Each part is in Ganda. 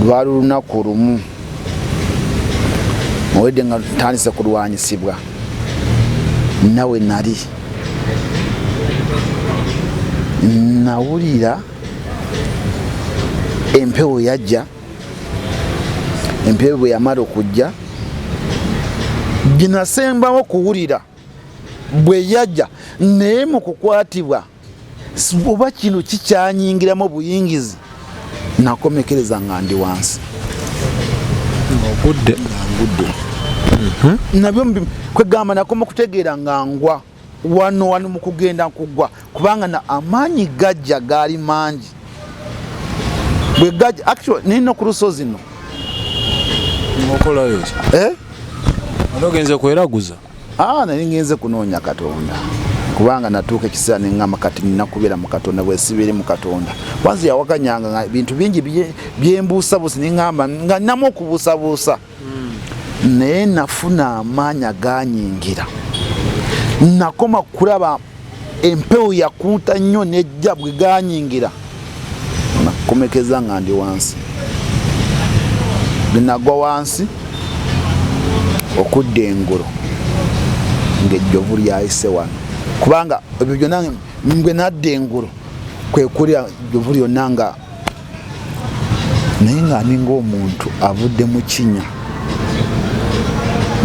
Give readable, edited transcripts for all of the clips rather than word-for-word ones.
lwali lunaku lumu muwedde nga ntandise kulwanyisibwa nawe nali nawulira empewo yajja. Empewo bwe yamala okujja ginasembawo kuwulira bwe yajja naye mu kukwatibwa oba kino kikyanyingiramu buyingizi nakomekereza nga ndi wansi ogudde nabyo kwegamba nakoma kutegeera nga ngwa wano mu kugenda kugwa kubanga na amaanyi gajja gaali mangi bwe gajja actually nino ku lusozi no okolayo ogenze kweraguza nali ngenze kunoonya Katonda kubanga natuuka ekiseera neŋŋamba kati ninakubeera mu Katonda bwe sibeere mu Katonda kwanza yawakanyanga bintu bingi byembuusabuusa neŋŋamba nga nnamu okubuusabuusa naye nafuna amaanyi aganyingira nakoma kulaba empewo yakunta nnyo nejja bwe ganyingira nakomekeza nga ndi wansi binagwa wansi okudda engulu ng'ejjovu lyayise wano kubanga ebyo byonna bwe nadda engulu kwe kulya ejjovu lyonna nga naye nga ninga omuntu avudde mu kinya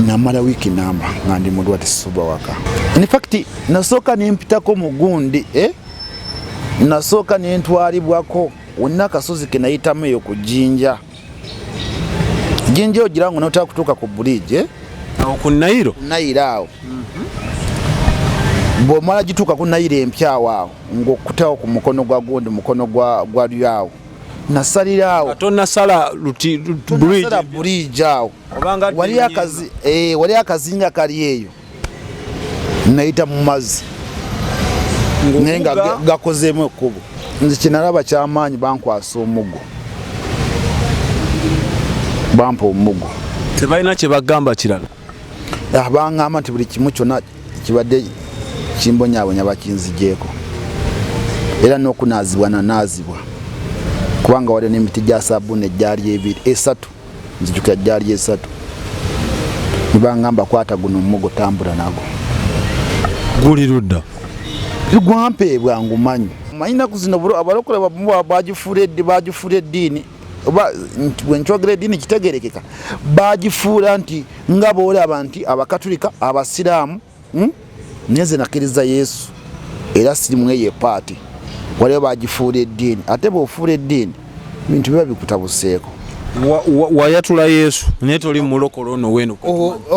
namala wiiki namba nga ndi mulwa tisuba waka. In fact nasooka nempitako mugundi nasooka nentwalibwako wonna akasozi ke nayitamu eyo ku Jjinja. Jjinja ogira ngo notaka kutuuka ku bridge awo ku Nairo awo bw'omala gituuka ku Nairo empyawo awo ng'okkutawo ku mukono gwa gundi mukono gwa lyawo nasaliraawo tonasala bridge awo wali akazinga kali eyo nayita mu mazzi naye nga gakozeemu ekkubo nze kyenalaba kyamaanyi bankwasa omuggo bampa omuggo tebalina kye bagamba kirala baŋŋamba nti buli kimu kyonna kibadde kimbonyaabonya bakinzigyeko era n'okunaazibwa nanaazibwa kubanga waliwo n'emiti gya sabbuuni egyali esatu nzijukira gyali esatu nibaŋŋamba kwata guno omuggo tambula nago guli ludda gwampeebwa ngumanyi manyinaku zino abalokole bagifuula eddiini bwe nkyogera eddiini kitegerekeka bagifuula nti nga boolaba nti abakatulika abasiraamu naye nze nakkiriza Yesu era sirimu eyo epaati waliwo bagifuula eddiini ate bw'ofuula eddiini bintu biba bikutabuseeko wayatula Yesu naye toli mulokole ono weno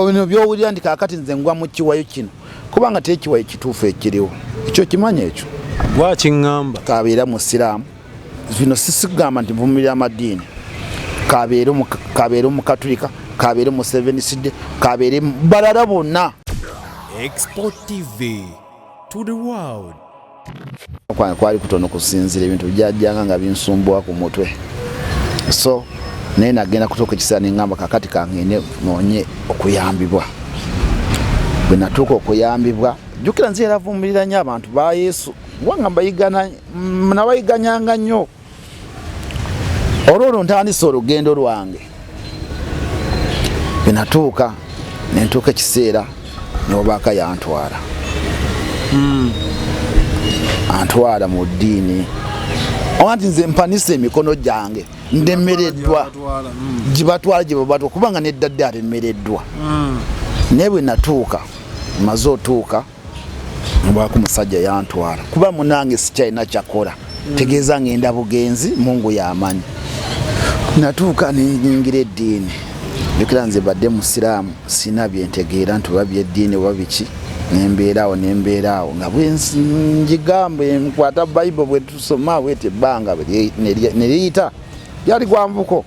bino byowulira nti kaakati nze ngwa mu kiwayo kino kubanga tekiwayo kituufu ekiriwo ekyo kimanya ekyo lwakiŋŋamba kabeera musiraamu bino sisigamba nti nvumirira amadiini kabeera omukatulika kabeera mu Seventh Day kabeera balala bonna xpotv to the world kwali kutono kusinzira ebintu byajjanga nga binsumbuwa ku mutwe so naye nagenda kutuuka ekiseera neŋŋamba kakati kangende noonye okuyambibwa bwe natuuka okuyambibwa jjukira nze era vumirira nnyo abantu ba Yesu wanga nabayiganyanga nnyo olwolwo ntandise olugendo lwange bwe natuuka nentuuka ekiseera n'obaaka yantwala antwala mu ddiini owanti nze mpanisa emikono gyange ndemereddwa gibatwala gye babatwa kubanga neddadde atemereddwa naye bwe natuuka maze otuuka mbwako musajja yantwala kuba munange sikyalina kyakola tegeeza ngenda bugenzi Mungu yamanyi natuuka nenyingira eddiini jukira nze badde musiraamu sina byentegeera nti oba byeddiini oba biki nembeeraawo nga bwenjigambe nkwata Bible bwe tusoma bwete ebbanga neriyita lyali gwanvuko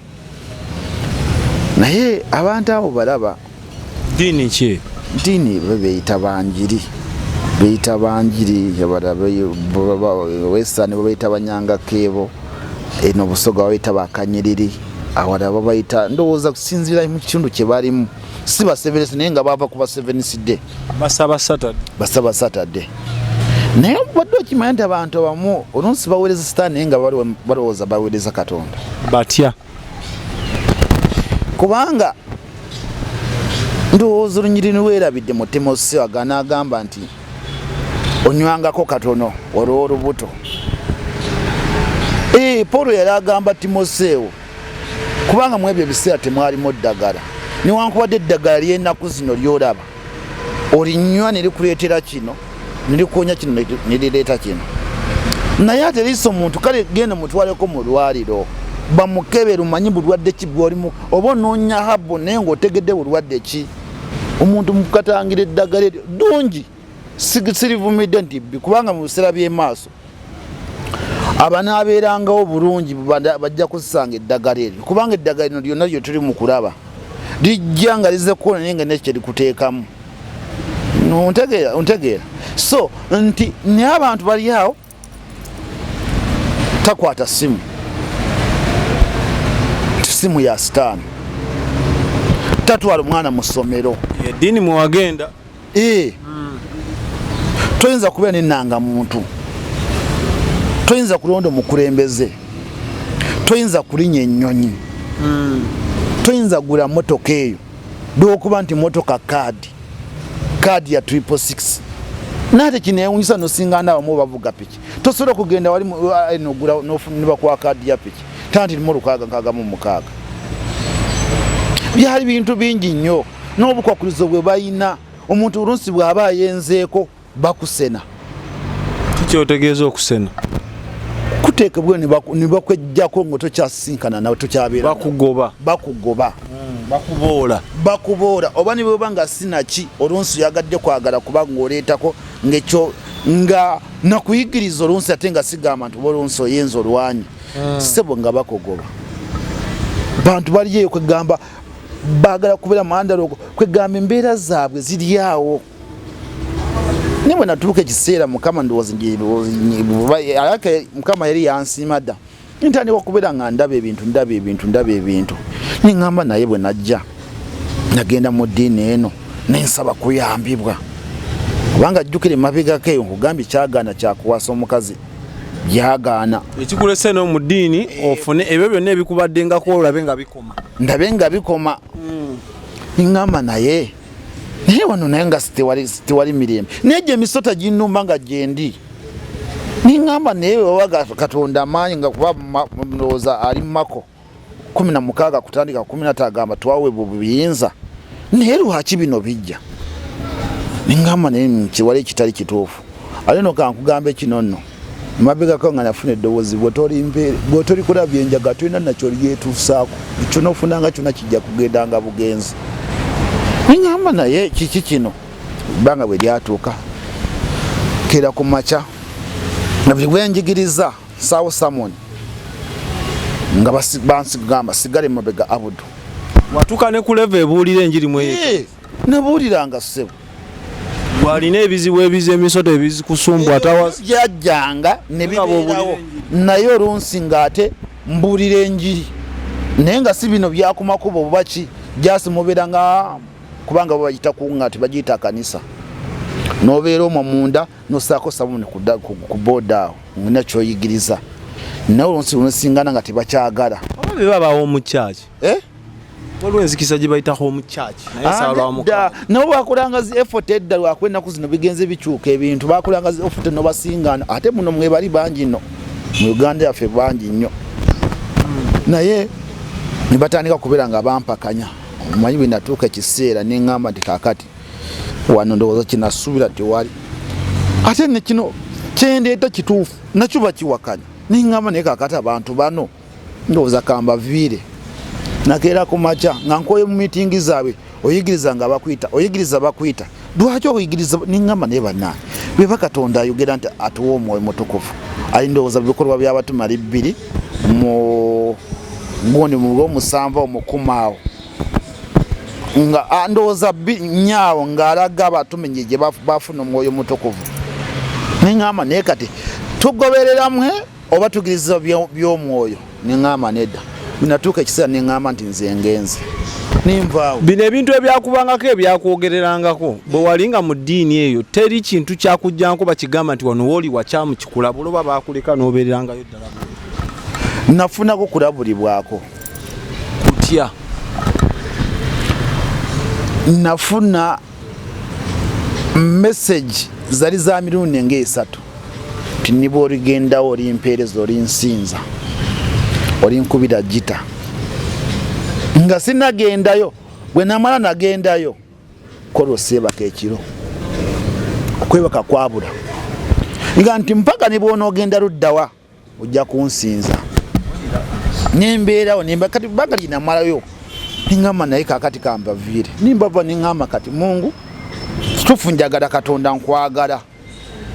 naye abantu abo balaba ddiini ki ddiini beyita banjiri wesani babayita banyanga keebo eno busoga babayita bakanyiriri awala babayita ndowooza kusinzira mu kitundu kye balimu si basevensi naye nga bava kuba Seventh Day basaba Saturday naye badde okimanya nti abantu abamu olunsi baweereza sitaani naye nga balowooza baweereza Katonda batya kubanga ndowooza olunyiriri weerabidde mu Timoseewo agamba nti onywangako katono olwo olubuto. Paulo yali agamba Timoseewo kubanga mu ebyo ebiseera temwalimu ddagala, newankubadde eddagala ly'ennaku zino ly'olaba olinywa ne likuleetera kino ne likuwonya kino ne lireeta kino, naye ate liisa omuntu kale genda mutwaleko mu lwaliro bamukebera omanyi bulwadde ki bw'olimu, oba onoonya habbo naye ng'otegedde bulwadde ki. Omuntu mukatangira eddagala eryo ddungi, sirivumidde nti bbi, kubanga mu biseera by'emaaso abanaabeerangawo bulungi bajja kuzisanga eddagala eryo, kubanga eddagala lino lyonna lyo tuli mu kulaba lijja nga lize kuwona naye nga nekyo likuteekamu. Ontegeera? So nti naye abantu bali awo takwata simu, simu ya sitaani, tatwala omwana mu ssomero. Eddiini mwewagenda. Toyinza kubeera n'ennanga muntu, toyinza kulonda omukulembeze, toyinza kulinya ennyonyi, toyinza kugula motoka eyo lw'okuba nti motoka kaadi ya 666. Nate kinewunyisa nosinga n'abamu bavuga piki, tosobola kugenda wali nogula nibakwa kaadi ya piki tanti limu 666. Byali bintu bingi nnyo n'obukwakulizo bwe bayina. Omuntu olunsi bw'aba ayenzeeko bakusena. Kikyotegeeza okusena? Kuteekebwa ne bakwejjako nga tokyasinkana nawe tokyabeera. Bakugoba. Bakuboola oba ne bweba nga sinaki olunsi yagadde kwagala kuba ng'oleetako ng'ekyo nga nakuyigiriza olunsi ate nga sigamba nti oba olunsi oyenza olwanyi. Ssebo nga bakugoba. Bantu baliyo kwegamba baagala kubeera mandalogo, kwegamba embeera zaabwe ziri awo. Ne bwe natuuka ekiseera Mukama ndowooza Mukama yali yansiima dda ntandika okubeera nga ndaba ebintu. Neŋŋamba naye bwe najja nagenda mu ddiini eno nensaba kuyambibwa, kubanga jjukira emabegako eyo nkugambye kyagaana kyakuwasa omukazi byagaana. Ekikulese no mu ddiini ofune ebyo byonna ebikubaddenga olabe nga bikoma. Neŋŋamba naye wano naye nga tewali mirembe, naye gye emisota ginnumba nga gyendi. Neŋŋamba naye wewaga Katonda amaanyi nga kuba ndowooza ali Mako 16 kutandika 15 agamba twawe buyinza, naye lwaki bino bijja? Neŋŋamba naye kiwali ekitali kituufu. Ale no kankugamba kino nno mabegako nga nafuna eddoboozi bw'otoli kulabya enjaga tolina nakyo lyetuusaako, ekyo n'ofunanga kyonna kijja kugendanga bugenzi. Neŋŋamba naye kiki kino? Ebbanga bwe lyatuuka kera ku makya nga buli bwenjigiriza Saawo Samoni nga bansigamba sigale mabega Abudu. Watuuka ne ku level ebuulira enjiri mweyo? Nabuuliranga ssebo. Walina ebizibu emisota ebizikusumbwa atawasi? Byajjanga ne bibeerawo, naye olunsi ng'ate mbuulira enjiri. Naye nga si bino byakumakubo bubaki jasi mubeera nga kubanga bo bagita kuŋŋa tebagiyita kanisa. N'obeera omwo munda n'ossaako sabuni ku booda awo nakyoyigiriza. Nawe olunsi lunsingana nga tebakyagala. Oba be babaawo mu kyaki? Waliwo enzikisa gye bayitako mu kyaki naye saalwa Mukama. Nabo bakolanga zi effort edda lwakwennaku zino bigenze bikyuka ebintu, bakolanga zi effort no basingana. Ate muno mwe bali bangi nno mu Uganda yaffe bangi nnyo. Naye ne batandika kubeera nga bampakanya. Omanyi bwe natuuka ekiseera neŋŋamba nti kaakati wano ndowooza kinasuubira tewali. Ate ne kino kyendeeta kituufu nakyo bakiwakanya. Neŋŋamba naye kaakati abantu bano ndowooza kambaviire. Nakeera ku makya nga nkoye mu miitingi zaabwe oyigiriza nga bakuyita. Lwaki oyigiriza? Neŋŋamba naye bannange bwe Katonda ayogera nti atuwa Omwoyo Mutukuvu ali ndowooza bikolwa by'Abatume 2 mu gundi mu Lwomusanvu omukumaawo nga ndowooza nyaawo ng'alaga Abatume gye bafuna Omwoyo Mutukuvu. Neŋŋamba naye kati tugoberera mwe oba tugiriza by'omwoyo? Neŋŋamba nedda. Binatuuka ekiseera neŋŋamba nti nze ngenze ninvaawo. Bino ebintu ebyakubangako ebyakwogererangako bwe walinga mu ddiini eyo teri kintu kyakujjanko bakigamba nti wano wooli wakyamu kikulabula oba baakuleka n'obeererangayo ddala? Nafunako kulabulibwako. Kutya? nafuna message zali za mirundi ng'esatu ti niba oligendawo olimpeereza olinsinza olinkubira gita nga sinagendayo bwe namala nagendayo kola oseebaka ekiro okwebaka kwabula nga nti mpaka ne bw'onoogenda luddawa ojja kunsinza nembeerawo kati baga linamalayo ningamba naye kakati kambaviire nimbava ningamba kati Mungu kituufu njagala Katonda nkwagala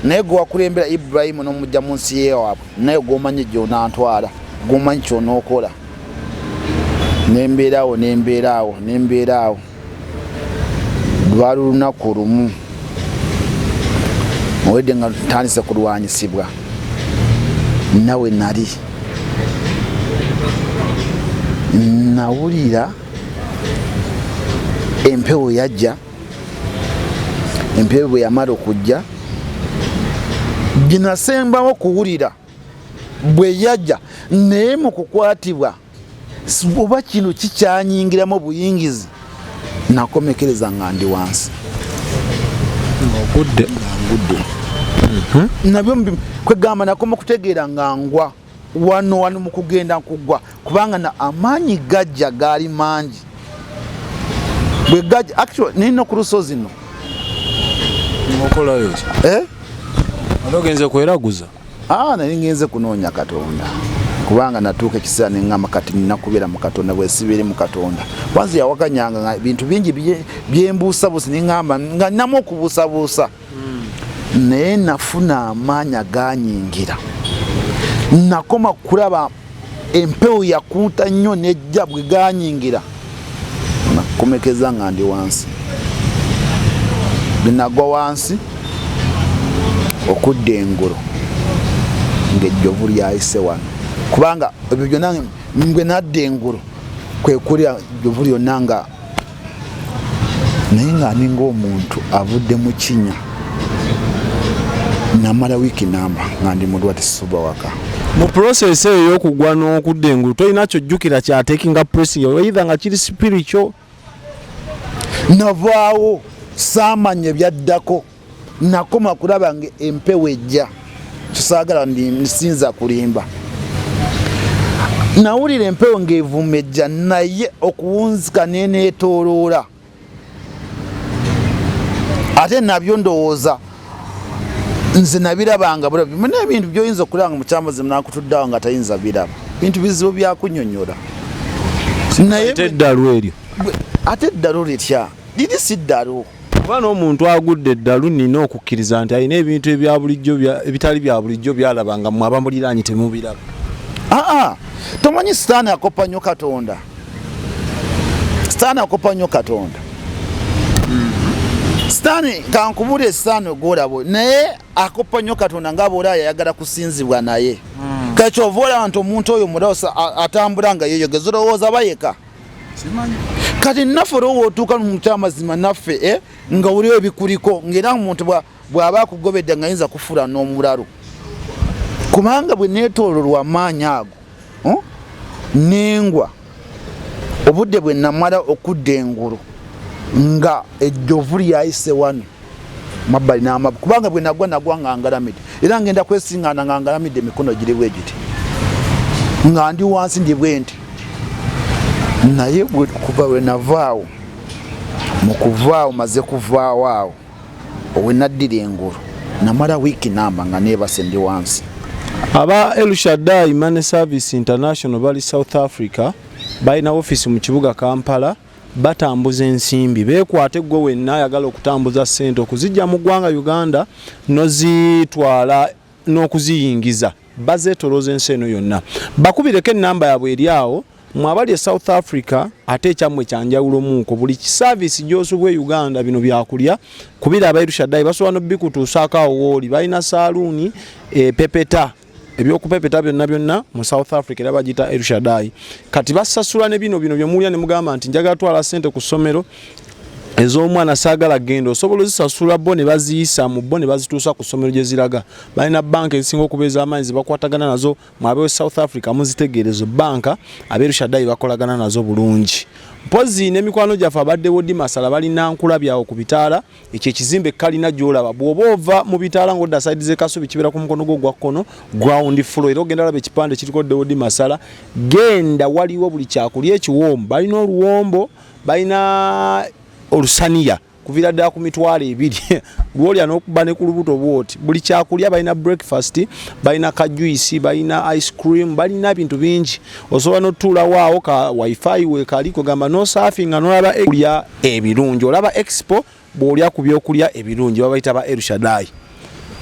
naye gwe wakulembera Ibrahimu n'omujja mu nsi yeewaabwe naye gw'omanyi gy'onaantwala gw'omanyi ky'onookola nembeerawo lwali lunaku lumu owedde nga ntandise kulwanyisibwa nawe nali nawulira empewo yajja empewo bwe yamala okujja ginasembawo kuwulira bwe yajja naye mu kukwatibwa oba kino kikyanyingiramu obuyingizi nakomekereza nga ndi wansi ngudde nabyo kwegamba nakoma kutegeera nga ngwa wano mu kugenda nkugwa kubanga na amaanyi gajja gaali mangi bwe gajja actually nino ku lusozi no okolayo ogenze kweraguza nali ngenze kunoonya Katonda kubanga natuuka ekiseera neŋŋamba kati ninakubeera mu Katonda bwe sibeere mu Katonda kwanza yawakanyanga bintu bingi byembuusabuusa neŋŋamba nga ninamu okubuusabuusa naye nafuna amaanyi aganyingira nakoma kulaba empewo yakunta nnyo nejja bwe ganyingira nakomekeza nga ndi wansi binagwa wansi okudda engulu ng'ejjovu lyayise wano kubanga ebyo byonna ngwe nadda engulu kwe kulya ejjovu lyonna nga naye ng'aninga omuntu avudde mu kinya namala wiiki namba nga ndi mulwadde sisuba waka mu process eyo y'okugwa n'okudda engulu tolina kyojjukira kyatekinga pressing either nga kiri spiritual navaawo saamanya ebyaddako nakoma kulaba nga empewo ejja kisaagala ndisinza kulimba nawulira empewo ng'evuma ejja naye okuwunzika neneetooloola ate nabyo ndowooza nze nabirabanga bulabi muna ebintu by'oyinza okulanga mukyambazi munakutuddeawo nga tayinza biraba bintu bizibu byakunyonyola naye eddalu eryo ate eddalu litya liri si ddalu kuba n'omuntu agudde eddalu nina okukkiriza nti alina ebintu ebya bulijjo ebitali bya bulijjo byalabanga mmwe abamuliraanyi temubiraba tomanyi sitaani akopa nnyo Katonda sitaani kankubule sitaani ogwolabo naye akopa nnyo Katonda nga bw'olaba yayagala kusinzibwa naye kakyova olaba nti omuntu oyo mulawusa atambula nga yeeyogeza olowooza bayeka kati naffe olwowa otuuka mukyamazima naffe nga oliwo ebikuliko ng'era omuntu bw'aba akugobedde nga yinza kufuula n'omulalu kubanga bwe neetoololwa amaanyi ago nengwa obudde bwe namala okudda engulu nga ejjovu lyayise wano mabbali n'amabu kubanga bwe nagwa nga ngalamidde era ngenda kwesiŋŋaana nga ngalamidde emikono giri bwe giti nga ndi wansi ndi bwe nti naye kuva bwe navaawo mu kuvaawo maze kuvaawo awo owe naddira engulu namala wiiki namba nga neebase ndi wansi aba El Shaddai Money Service International bali South Africa balina office mu kibuga Kampala batambuza ensimbi beekwate gwe wenna ayagala okutambuza ssente okuzijja mu ggwanga Uganda nozitwala n'okuziyingiza bazeetolooza ensi eno yonna bakubireko ennamba yaabwe eri awo mwabali e South Africa ate ekyamwe kyanjawulo muko buli kisaavisi gy'osubwa e Uganda bino byakulya kubira aba El Shaddai basobola n'obbikutuusaako awo wooli balina saaluuni pepeta ebyokupepeta byonna mu South Africa era bagita El Shaddai kati basasula ne bino byemulya ne mugamba nti njagala twala ssente ku ssomero ez'omwana saagala genda osobola ozisasula bo ne baziyisa mu bo ne bazituusa ku ssomero gye ziraga. Balina banka ezisinga okubeeza amaanyi bakwatagana nazo mwabeewo South Africa muzitegeerezo banka abeeru Shaddai bakolagana nazo bulungi. Mpozi n'emikwano gyaffe abadde wodi masala balina nkulabyawo ku bitaala ekyo ekizimbe kalina gy'olaba bw'oba ova mu bitaala ng'odda side ze Kasubi kibeera ku mukono gwo gwa kkono ground floor era ogenda olaba ekipande kiriko wodi masala genda waliwo buli kyakulya ekiwombo balina oluwombo balina olusaniya kuvira ddala ku mitwalo 2 lwolya n'okuba ne ku lubuto bwoti buli kyakulya balina breakfast balina kajuisi balina ice cream balina bintu bingi osobola n'otuula waawo ka wifi weekaliko gamba no surfing nga n'olaba ekulya ebirungi olaba expo bw'olya ku byokulya ebirungi babayita ba El Shaddai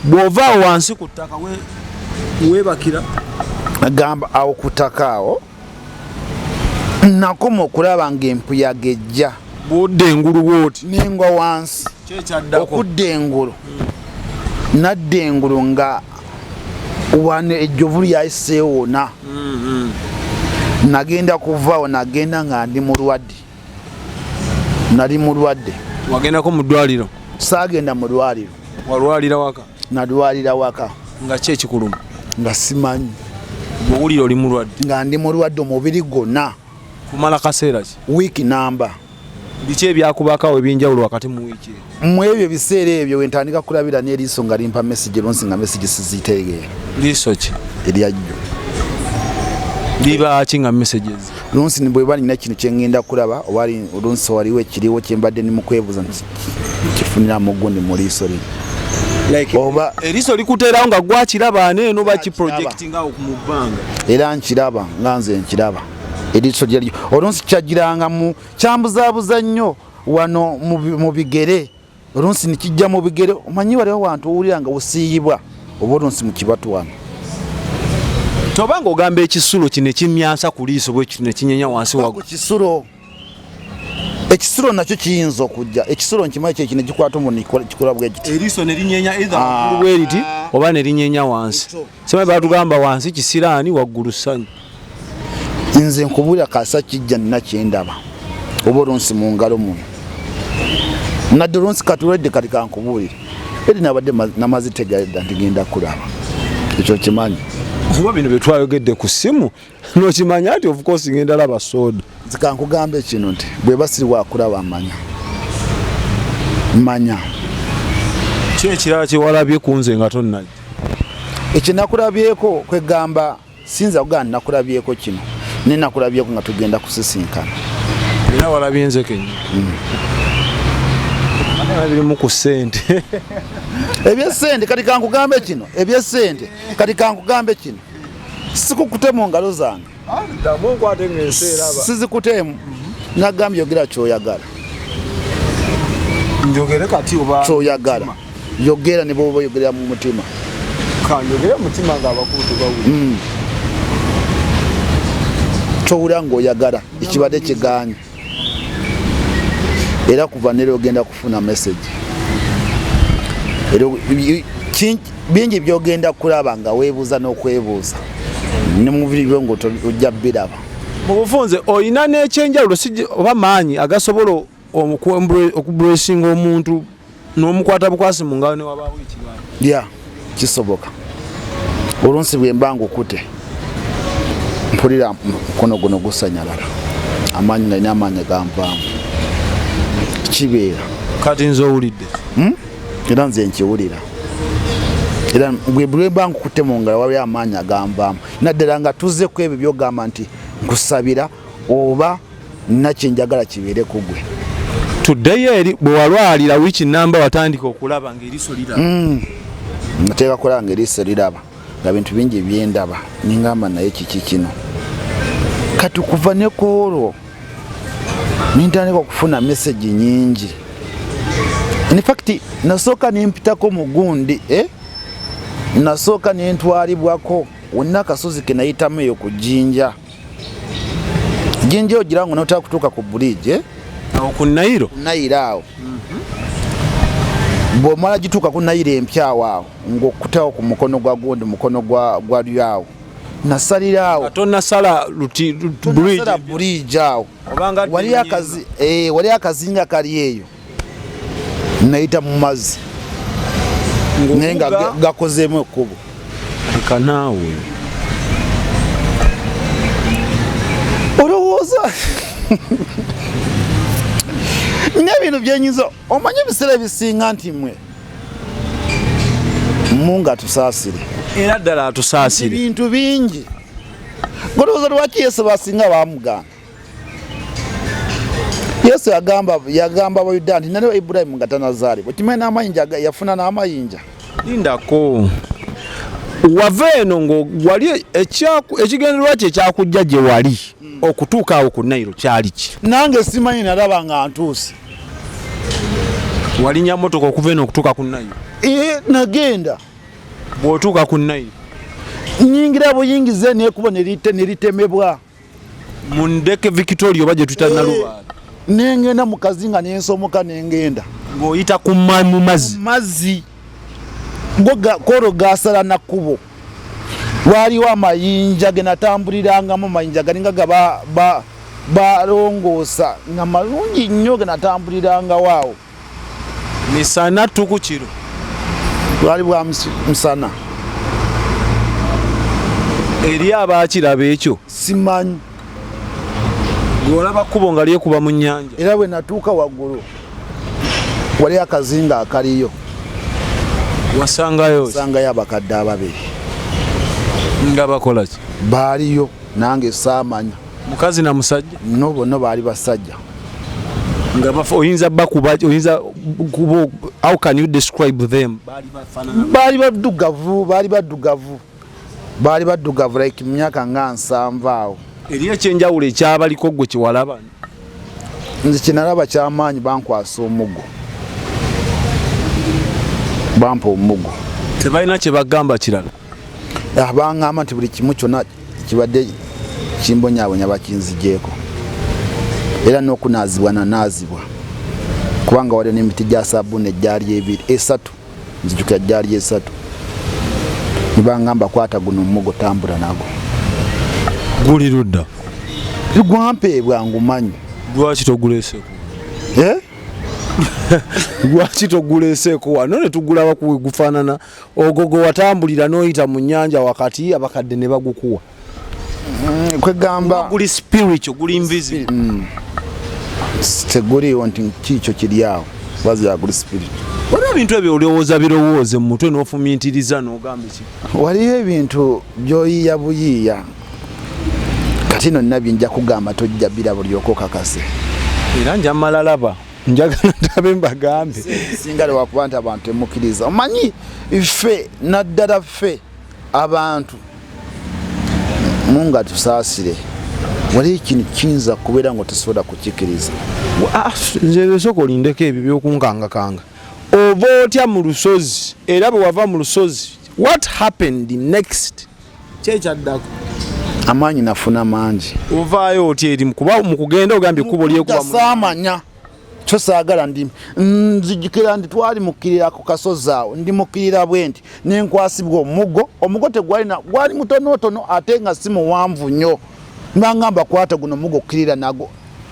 bw'ovaawo wansi ku ttaka weebakira agamba awo ku ttaka awo nakoma okulaba ng'empuyaga ejja budde engulu bwoti nengwa wansi okudda engulu nadda engulu nga wano ejjovu lyayiseewona nagenda kuvaawo nagenda nga ndi mulwadde nali mulwadde. Wagendako mu ddwaliro? Saagenda mu ddwaliro. Walwalira waka? Nadwalira waka. Nga ki ekikuluma? Nga simanyi. Bw'owulira oli mulwadde? Nga ndi mulwadde omubiri gwonna. Kumala kaseera ki? Wiiki namba. Biki ebyakubakawo ebyenjawulo wakati mu wiiki? Mu ebyo biseera ebyo we ntandika kulabira n'eriiso nga limpa message lonsi nga message sizitegeera. Liiso ki? Eryajjo. Liba ki nga messages? Lonsi bwe bali nina kintu kye ngenda kulaba owali olunsi waliwo ekiriwo kye mbadde ni mu kwebuuza nti kifunira mu gundi mu liiso lino. Like oba eriiso likuteerawo nga gwakiraba aneeno baki projecting awo mu bbanga. Era nkiraba nga nze nkiraba. Eriiso lyalyo olunsi kyagiranga mu kyambuzaabuza nnyo wano mu bigere olunsi nikijja mu bigere omanyi waliwo wantu owulira nga osiiyibwa oba olunsi mu kibatu wano. Tobanga ogamba ekisulo kino ekimyansa ku liiso bwe kino ekinyenya wansi wago. Ekisulo nakyo kiyinza okujja. Ekisulo nkimanyi kye kino gikwata omuntu kikola bwe kiti. Eriiso ne linyenya either waggulu bweriti oba ne linyenya wansi. Simanyi batugamba wansi kisiraani waggulu ssanyu. Nze nkubulira kasa kijja nina kyendaba oba olunsi mu ngalo muno nadde olunsi katuledde kati kankubulire eri nabadde namazitegeera nti genda kulaba ekyo kimanyi kuba bino bye twayogedde ku ssimu n'okimanya nti of course ngenda laba soda zikankugamba kino nti bwe basiri wakulaba manya ki ekirala kyewalabye ku nze nga tonnajja ekyo nakulabyeko kwegamba sinza kugamba nakulabyeko kino ninakulabyeko nga tugenda kusisinkana era walabye nze kennyini birimu ku ssente ebyesente kati kankugambe kino ebyesente kati kankugambe kino sikukutemu ngalo zange sizikutemu nagambye yogera kyoyagala njogere kati oba kyoyagala yogera ne bwoba yogerera mu mutima kanjogere mutima ng'abakulu tebawulira kyowulira ng'oyagala ekibadde kiganye era kuva nero ogenda kufuna message era bingi byogenda kulaba nga weebuuza n'okwebuuza ne mu biri ngo ojja biraba mu bufunze oyina n'ekyenjawulo oba maanyi agasobola okubulesinga omuntu n'omukwata bukwasi mu ngalo ne wabaawo ekibala ya kisoboka olunsi bwe mba ngukute mpulira mukono guno gusanyalala amaanyi nalina amaanyi ganvaamu kibeera kati nze owulidde era nze nkiwulira era bwe mba ngukute mu ngalo waliwo amaanyi aganvaamu naddala nga tuzze ku ebyo byogamba nti nkusabira oba nakyenjagala kibeere ku gwe tuddeyo eri bwe walwalira wiiki namba watandika okulaba ng'eriiso liraba nateeka kulaba ng'eriiso liraba nga bintu bingi byendaba ningamba naye kiki kino kati kuva ne koolwo nintandika okufuna message nyingi in fact nasooka nempitako mugundi nasooka nentwalibwako wonna akasozi ke nayitamu eyo ku Jinja ogira ngo notera kutuuka ku bridge awo ku Nairo awo bw'omala gituuka ku Nairo empyawo awo ng'okutawo ku mukono gwa gundi mukono gwa lyawo nasalira awo tonasala bridge awo wali akazinga kali eyo nayita mu mazzi naye nga gakozeemu ekkubo kanaawe olowooza n'ebintu byenyinza omanye ebiseera ebisinga nti mmwe Mungu atusaasire era ddala atusaasire ebintu bingi golowooza lwaki Yesu basinga baamugaana Yesu yagamba Abayudaaya nti nali Ibulayimu nga tanazaalibwa kimanyi n'amayinja yafuna n'amayinja lindako wava eno ng'owali ekigendererwa kye ekyakujja gye wali okutuuka awo ku Nile kyali ki nange simanyi nalaba nga ntuuse walinnya mmotoka okuva eno okutuuka ku Nile nagenda bw'otuuka ku Nile nyingira buyingize nekuba neritemebwa mu ndeke Victoria oba gye tuyita Nalubaale nengenda mu kazinga nensomoka nengenda ng'oyita mu mazzi koro gasala na kkubo waliwo amayinja ge natambulirangamu amayinja galinga balongoosa nga malungi nnyo ge natambulirangawo awo misana tuku kiro wali bwa musana eri abaakiraba ekyo simanyi ng'olaba kkubo nga lyekuba mu nnyanja era bwe natuuka waggulu wali akazinga akaliyo wasangayo abakadde ababiri nga bakola ki baaliyo nange saamanya mukazi na musajja no bonna baali basajja oyinza bakuba oyinza kubo how can you describe them baali baddugavu like myaka nga 7 awo eri ekyenjawulo ekyabaliko gwe kiwalaba nze kinalaba kyamaanyi bankwasa omuggo bampa omuggo tebalina kye bagamba kirala baŋŋamba nti buli kimu kyonna kibadde kimbonyaabonya bakinzigyeko era n'okunaazibwa nanaazibwa kubanga waliwo n'emiti gya sabbuuni egyali 3 nzijukira gyali 3 nibaŋŋamba kwata guno omuggo tambula nago guli ludda gwampeebwa ngumanyi lwaki toguleeseeko lwaki toguleeseeko wano ne tugulaba gufaanana ogogo watambulira n'oyita mu nnyanja wakati abakadde ne bagukuwa kwegamba guli spiritual guli invisible teguliwo nti kiikyo kiri awo bazira guli spirit waliwo ebintu ebyo olowooza birowooze mu mutwe n'ofumiitiriza n'ogamba ki waliyo ebintu by'oyiiya buyiiya kati no nina byinja kugamba tojja birabo lyoko kakase era njamala laba njagala ndabe mbagambe singa lwakuba nti abantu temukkiriza omanyi ffe naddala ffe abantu Mungu atusaasire wali ekintu kiyinza kubeera nga tesobola kukikkiriza nze sooka olindeko ebyo byokunkangakanga oba otya mu lusozi era bwe wava mu lusozi what happened next kyekyaddako amaanyi nafuna mangi ovaayo otya eri kuba mu kugenda ogambye ekkubo lyekuba saamanya kyo saagala ndi nzijukira nti twali mukkirira ku kasozi awo ndi mukkirira bwe nti nenkwasibwa omuggo gwali mutonotono ate nga si muwanvu nnyo nibangamba kwata guno omuggo okkirira nago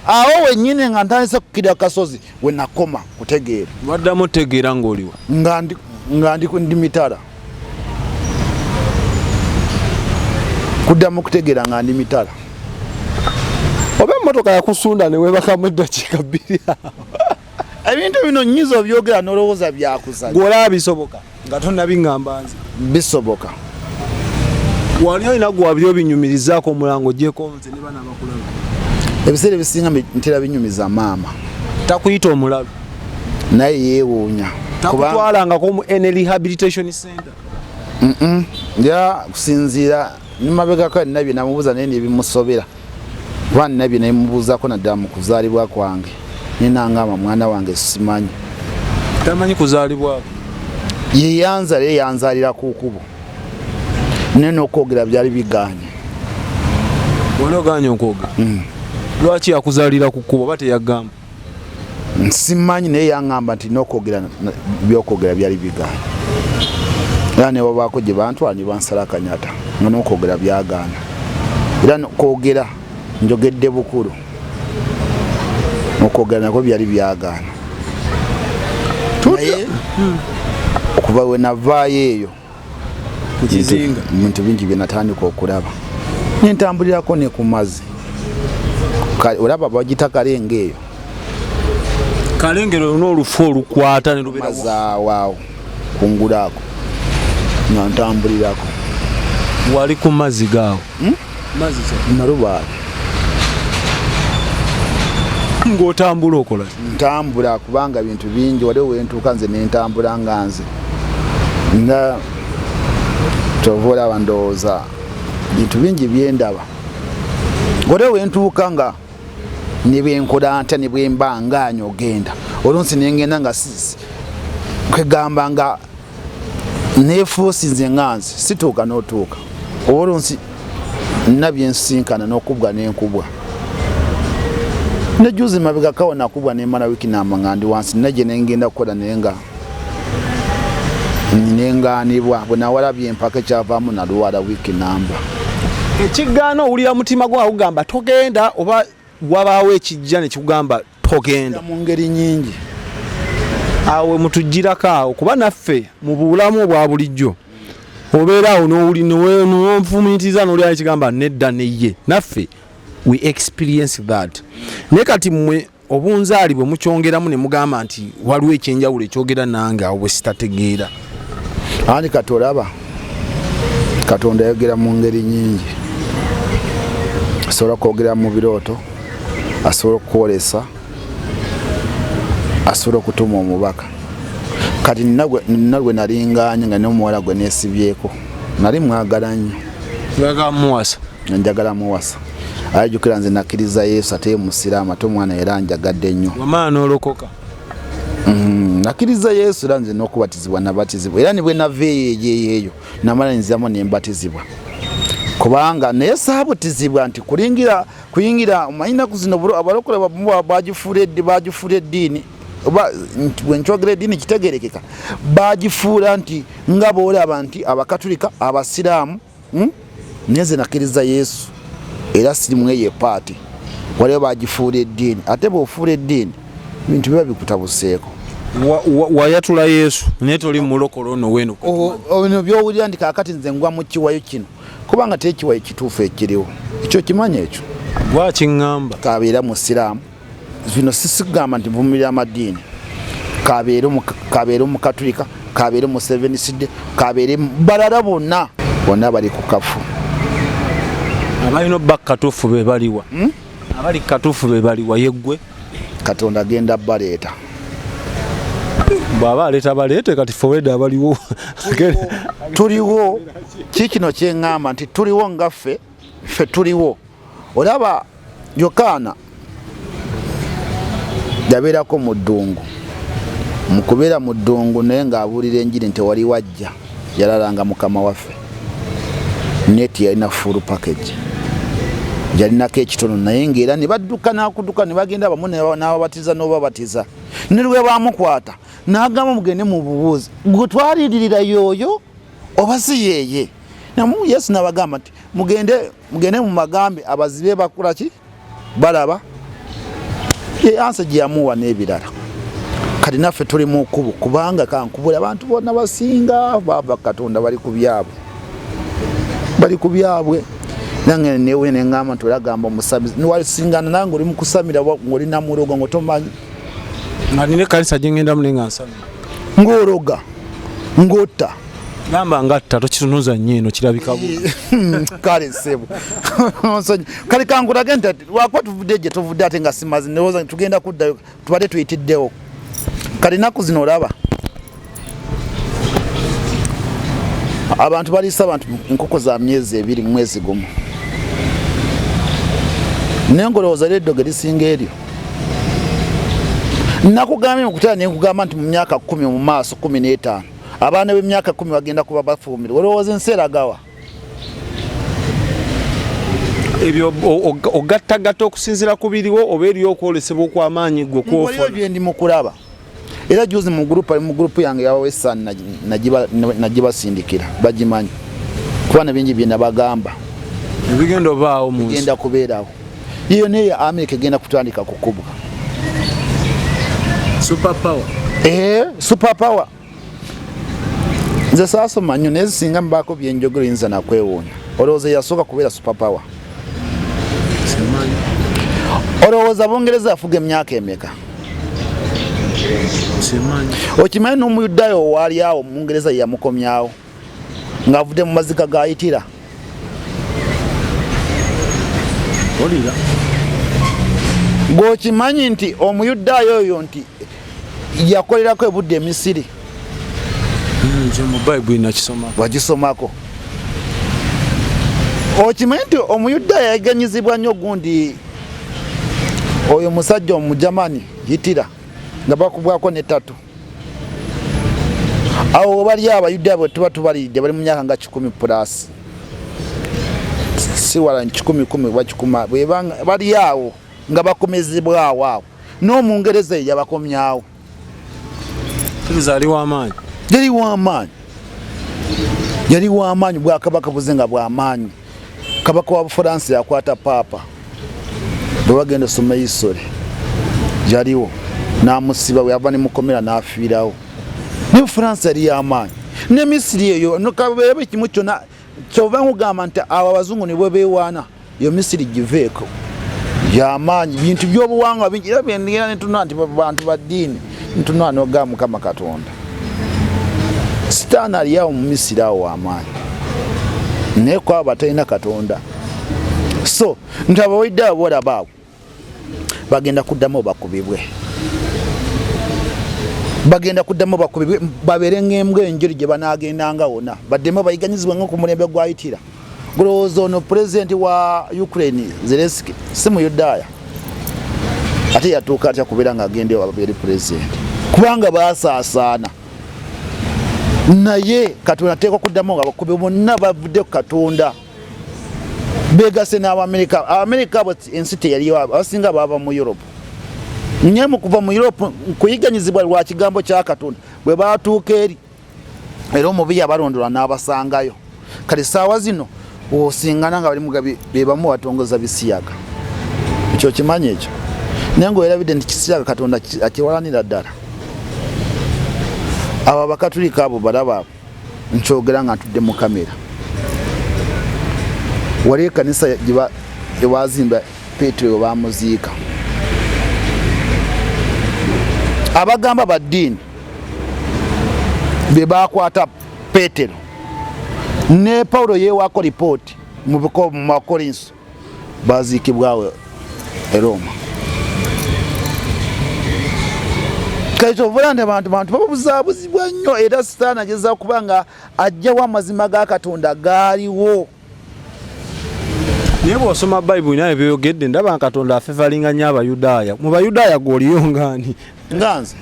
awo wennyini nga ntandise kukkirira kasozi we nakoma kutegeera waddamu otegeera ng'oliwa nga ndi mitala kuddamu kutegeera nga ndi mitala oba emmotoka yakusunda ne weebakamu eddakiika 2 awo ebintu bino nyiza obyogera n'olowooza byakusanya gwolaba bisoboka nga tonnabiŋŋamba nze bisoboka wali olina gwe wabiri obinyumirizaako omulango ogyeko nze ne bana bakulaba ebiseera ebisinga ntera binyumiza maama takuyita omulalu naye yeewuunya takutwalangako mu ene rehabilitation center nja kusinziira nimabegako nina bye namubuuza naye nebimusobera kuba nina bye nemubuuzako naddala mu kuzaalibwa kwange ninangamba mwana wange simanyi tamanyi kuzaalibwako yeyanzala yeyanzalira ku kkubo naye n'okwogera byali bigaanye wali ogaanye okwogera lwaki yakuzaalira ku kkubo oba teyagamba simanyi naye yaŋŋamba nti n'okwogera byokwogera byali bigaanye era newabaako gye bantwala ne bansala akanyata nga n'okwogera byagaana era kwogera njogedde bukulu okwogera nako byali byagaana naye okuva we navaayo eyo bintu bingi bye natandika okulaba nentambulirako ne ku mazzi olaba bagita kalenge eyo kalengero n'olufu olukwata ne lubera mazaawo kungulu ako nantambulirako wali ku mazzi gaawo nalubaale ng'otambula okola ntambula kubanga bintu bingi waliwo wentuuka nze nentambula nga nze nga tova olaba ndowooza bintu bingi byendaba waliwo wentuuka nga ne bwenkola ntya ne bwemba ngaanya ogenda olunsi nengenda nga kwegamba nga neefuusinze nga nze situuka n'otuuka oba olunsi nabyensisinkana n'okubwa n'enkubwa nejuzi mabega kawo nakubwa nemala wiki namanga ndi wansi naje nengenda kukola nenganibwa bwenawalabye empaka ekyavaamu naluwala wiki namba ekigaana owulira mutima gwo agugamba togenda oba wabaawo ekijja nekikugamba togenda mu ngeri nyingi awo mutugirako awo kuba naffe mu bulamu obwa bulijjo obeeraawo nonfumiitiriza nolya ekigamba nedda neye naffe we experience that naye kati mmwe obunzaali bwe mukyongeramu ne mugamba nti waliwo ekyenjawulo ekyogera nange awo bwe sitategeera ani kati olaba Katonda yogera mu ngeri nyingi asobola kwogera mu birooto asobola okukwolesa asobola okutuma omubaka kati nagwe nalinganye nga n'omuwala gwe neesibyeko nali mwagala nnyo njagala muwasa ayajukira nze nakkiriza Yesu ate musiraamu ate omwana era njagadde nnyo wamaana olokoka nakkiriza Yesu era nze n'okubatizibwa nabatizibwa era nibwe nava eyo namala nziramu nembatizibwa kubanga naye saabutizibwa nti kuyingira omanyina ku zino abalokole bagifuula eddiini bwenkyogera eddiini kitegerekeka bagifuula nti nga boolaba nti abakatulika abasiraamu naye nze nakkiriza Yesu era sirimu eyo epaati waliwo bagifuula eddiini ate bw'ofuula eddiini bintu biba bikutabuseeko wayatula Yesu naye toli mulokolo ono weno bino byowulira nti kaakati nze ngwa mu kiwayo kino kubanga tekiwayo kituufu ekiriwo ekyo kimanya ekyo lwakiŋŋamba kabeera musiraamu bino sisigamba nti nvumirira amadiini kabeera omukatulika kabeera omuseveniside kabeera balala bonna bali ku kafu abalina obba katuufu be baliwa abali katuufu be baliwa yeggwe Katonda agenda baleeta bw'aba aleeta baleete kati foweda abaliwo tuliwo kikino kyeŋŋamba nti tuliwo nga ffe tuliwo olaba Yokaana yabeerako mu ddungu mu kubeera mu ddungu naye ng'abuulira enjiri nti wali wajja yalalanga mukama waffe naye tiyalina full package yalinako ekitono naye ng'era ne badduka n'akudduka ne bagenda abamu n'ababatiza n'obabatiza ne lwe baamukwata n'agamba mugende mu bubuuzi gwe twaliiririra yooyo oba si yeeye namu Yesu n'abagamba nti mugende mu magambe abazibe bakula ki balaba ye ansa gye yamuwa n'ebirala kati naffe tuli mu kkubo kubanga kankubula abantu bonna basinga bava Katonda bali ku byabwe nange newe neŋŋamba nti olagamba omusamizi niwasingana nange oli mu kusamira ng'olina muloga ng'otomanyi nga nina ekkanisa gye ŋŋendamu naye nga nsamira ng'ologa ng'otta gamba ngatta tokitunuza nnyo eno kirabika kale ssebo kale kankulage nti lwakuba tuvudde gye tuvudde ate nga simazi ndowooza tugenda kuddayo tubadde tuyitiddewo kale nnaku zino olaba abantu baliisa abantu enkoko za myezi 2 mu mwezi gumu naye ngolowooza ly'eddogo lisinga eryo nakugambye mukutala nenkugamba nti mu myaka 10 mu maaso 15 abaana b'emyaka 10 bagenda kuba bafuumire olowooza enseera gawa ebyo ogattagatta okusinziira ku biriwo oba eriyo okwolesebwa okw'amaanyi gwe waliwo bye ndi mu kulaba era juzi mu gurupu yange yawa Western nagibasindikira bagimanyi kuba na bingi bye nabagamba ebigenda obaawo mu bigenda kubeerawo iyo naye Amerika egenda kutandika kukubwa super power nze saasoma nnyo naye singa mbaako byenjogero yinza nakwewuunya olowooza yasooka kubeera super power olowooza bungereza afuga emyaka emeka okimanyi n'omuyudaaya owaali awo mungereza yamukomyawo ng'avudde mu mazika g'ayitira gwokimanyi nti omuyudaaya oyo nti yakolerako ebudde emisiri wagisomako okimanyi nti omuyudaaya yaganyizibwa nnyo gundi oyo musajja omujamani yitira nga bakubwako ne tatu awo bali abayudaaya bwe tuba tubalidde bali mu myaka nga 10+ si wala 10 bali awo nga bakomezebwawo awo n'omungereza yabakomyawo yali w'amaanyi bwakabaka buze nga bw'amaanyi kabaka wa Bufaransa yakwata paapa bwe bagenda osoma histori yaliwo n'amusiba bwe yava nemukomera n'afiirawo ne Bufaransa yali y'amaanyi ne Misiri eyo nokabeebe kimu kyonna kyova nkugamba nti abo abazungu ne bwe beewaana yo Misiri giveeko y'amaanyi bintu by'obuwangwa bingi era byendigera netunula nti bantu ba ddiini ntunula n'ogamba Mukama Katonda sitaani ali awo mu Misiri awo w'amaanyi naye kwabo batalina Katonda so nti abawidde boolaba awo bagenda kuddamu bakubibwe babeere ng'embwa enjoli gye banaagendanga wonna baddemu bayiganyizibwa nga ku mulembe gwayitira gulowooza ono pulezidenti wa Ukraine Zelensky si muyudaaya ate yatuuka atya kubeera ng'agende abeere pulezidenti kubanga baasaasaana naye Katonda ateekwa kuddamu nga bakubi bonna bavudde ku Katonda begase n'Abamerika. Abamerika ensi teyaliyo abasinga bava mu Europe nye mu kuva mu Europe kuyiganyizibwa lwa kigambo kya Katonda bwe baatuuka eri era omubi yabalondola n'abasangayo kale saawa zino osingana nga bali mugabi be bamu batongoza bisiyaga ekyo kimanyi ekyo naye ng'oerabidde nti kisiyaga Katonda akiwalanira ddala abo abakatulika abo balaba nkyogera nga ntudde mu kamera wali ekanisa gye bazimba Petero bamuziika abagamba baddiini be bakwata Petero ne Paulo yeewaako lipooti mu Makolinso baziikibwawo e Roma kaitobulande bantu babuzaabuzibwa nnyo era Sitaani agezao kubanga ajjawo amazima ga Katonda gaaliwo naye bw'osoma Bayibuli naye byogedde ndaba Katonda afevalinga nnyo Abayudaaya mu Bayudaaya gw'oliyo ng'ani nganze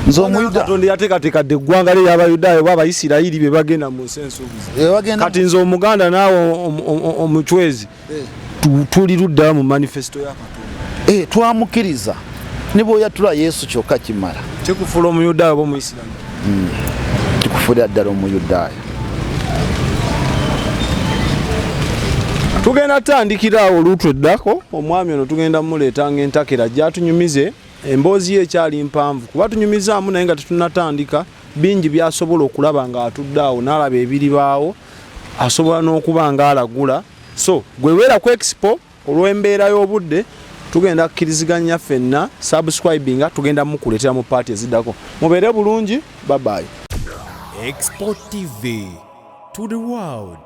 nze omuyudaaya Katonda yateekateekadde eggwanga lye y'Abayudaaya oba Abayisirayiri be bagenda mu nsi ensuubize kati nze Omuganda naawe omuchwezi tuli luddayo mu manifesito ya Katonda twamukkiriza ne bw'oyatula Yesu kyokka kimala kikufuula Omuyudaaya oba Omuyisirayiri kikufuulira ddala Omuyudaaya tugenda tandikira awo oluutu eddako omwami ono tugenda muleetanga entakera gyatunyumize emboozi ye ekyali mpanvu kuba tunyumizaamu naye nga tetunnatandika bingi byasobola okulaba nga atudde awo n'alaba ebiribaawo asobola n'okuba nga alagula so gwe weera ku expo olw'embeera y'obudde tugenda kukkiriziganya ffenna subscribinga tugenda mukuleetera mu paati eziddako mubeere bulungi bye. Expo TV to the world.